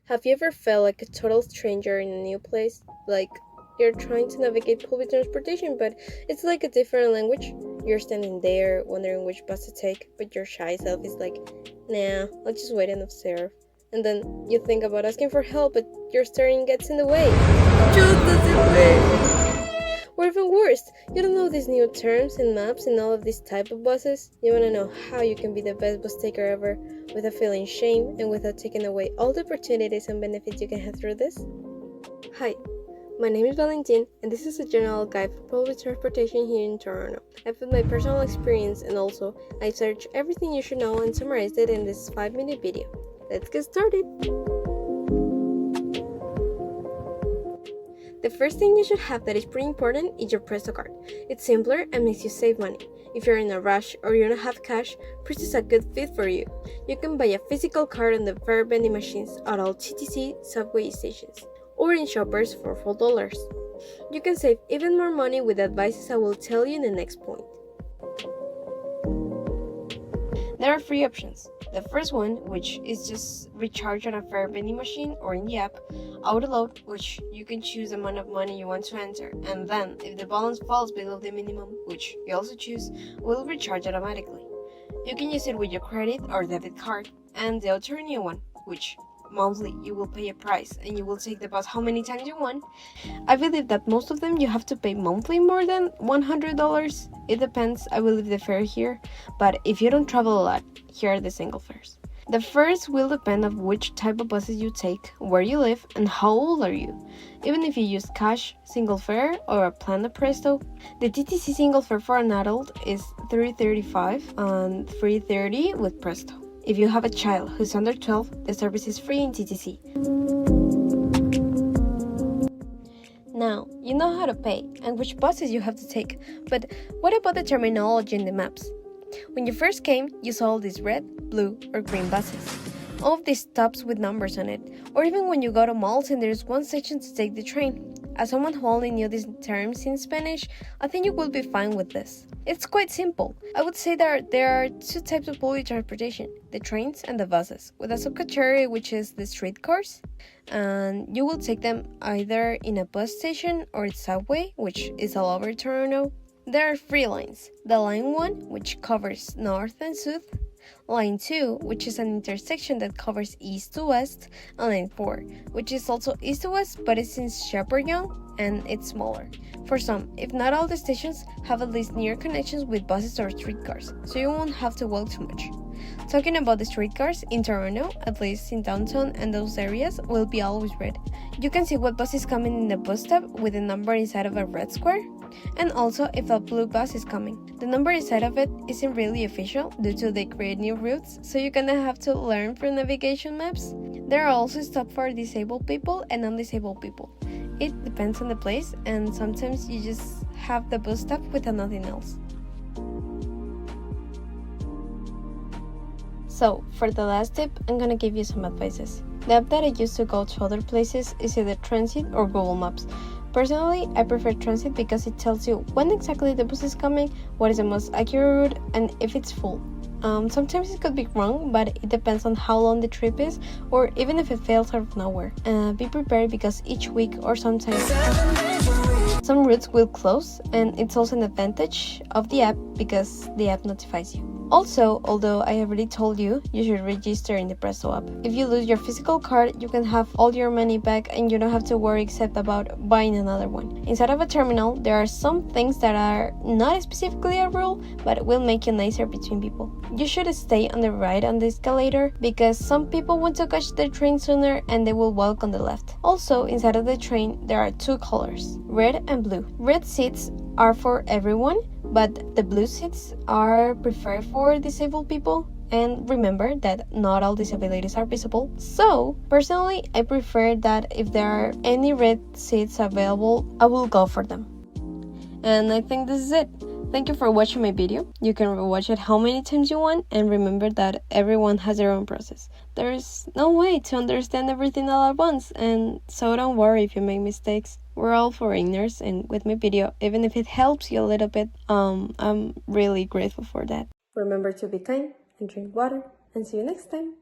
Have you ever felt like a total stranger in a new place? Like you're trying to navigate public transportation, but it's like a different language? You're standing there wondering which bus to take, but your shy self is like, nah, I'll just wait and observe. And then you think about asking for help, but your staring gets in the way. Chutas de play. Or even worse, you don't know these new terms and maps and all of these type of buses. You wanna know how you can be the best bus taker ever without feeling shame and without taking away all the opportunities and benefits you can have through this? Hi, my name is Valentín, and this is a general guide for public transportation here in Toronto. I've put my personal experience and also I searched everything you should know and summarized it in this 5-minute video. Let's get started! The first thing you should have that is pretty important is your Presto card. It's simpler and makes you save money. If you're in a rush or you don't have cash, Presto is a good fit for you. You can buy a physical card on the fare vending machines at all TTC subway stations or in shoppers for $4. You can save even more money with the advices I will tell you in the next point. There are 3 options. The first one, which is just recharge on a fare vending machine or in the app, autoload, which you can choose the amount of money you want to enter, and then if the balance falls below the minimum, which you also choose, will recharge automatically. You can use it with your credit or debit card, and the alternative one, which monthly you will pay a price and you will take the bus how many times you want. I believe that most of them you have to pay monthly more than $100. It depends, I will leave the fare here, but if you don't travel a lot, here are the single fares. The fares will depend on which type of buses you take, where you live, and how old are you. Even if you use cash, single fare, or a plan of Presto, the TTC single fare for an adult is $3.35 and $3.30 with Presto. If you have a child who's under 12, the service is free in TTC. Now, you know how to pay and which buses you have to take, but what about the terminology in the maps? When you first came, you saw all these red, blue, or green buses. All of these stops with numbers on it, or even when you go to malls and there's one section to take the train. As someone who only knew these terms in Spanish, I think you will be fine with this. It's quite simple. I would say that there are 2 types of public transportation, the trains and the buses, with a subcategory which is the streetcars, and you will take them either in a bus station or a subway, which is all over Toronto. There are 3 lines, the line 1, which covers north and south, line 2, which is an intersection that covers east to west, and line 4, which is also east to west but it's in Shepherdyoung and it's smaller. For some, if not all the stations, have at least near connections with buses or streetcars, so you won't have to walk too much. Talking about the streetcars, in Toronto, at least in downtown and those areas, will be always red. You can see what bus is coming in the bus stop with a number inside of a red square, and also if a blue bus is coming. The number inside of it isn't really official due to they create new routes, so you're gonna have to learn from navigation maps. There are also stops for disabled people and non-disabled people. It depends on the place, and sometimes you just have the bus stop with nothing else. So, for the last tip, I'm gonna give you some advices. The app that I use to go to other places is either Transit or Google Maps. Personally, I prefer Transit because it tells you when exactly the bus is coming, what is the most accurate route, and if it's full. Sometimes it could be wrong, but it depends on how long the trip is, or even if it fails out of nowhere. Be prepared because each week or sometimes some routes will close, and it's also an advantage of the app because the app notifies you. Also, although I already told you, you should register in the Presto app. If you lose your physical card, you can have all your money back and you don't have to worry except about buying another one. Inside of a terminal, there are some things that are not specifically a rule, but will make you nicer between people. You should stay on the right on the escalator because some people want to catch the train sooner and they will walk on the left. Also, inside of the train, there are 2 colors, red and blue. Red seats are for everyone, but the blue seats are preferred for disabled people. And remember that not all disabilities are visible. So, personally, I prefer that if there are any red seats available, I will go for them. And I think this is it. Thank you for watching my video. You can rewatch it how many times you want, and remember that everyone has their own process. There is no way to understand everything all at once, and so don't worry if you make mistakes. We're all foreigners, and with my video, even if it helps you a little bit, I'm really grateful for that. Remember to be kind and drink water, and see you next time.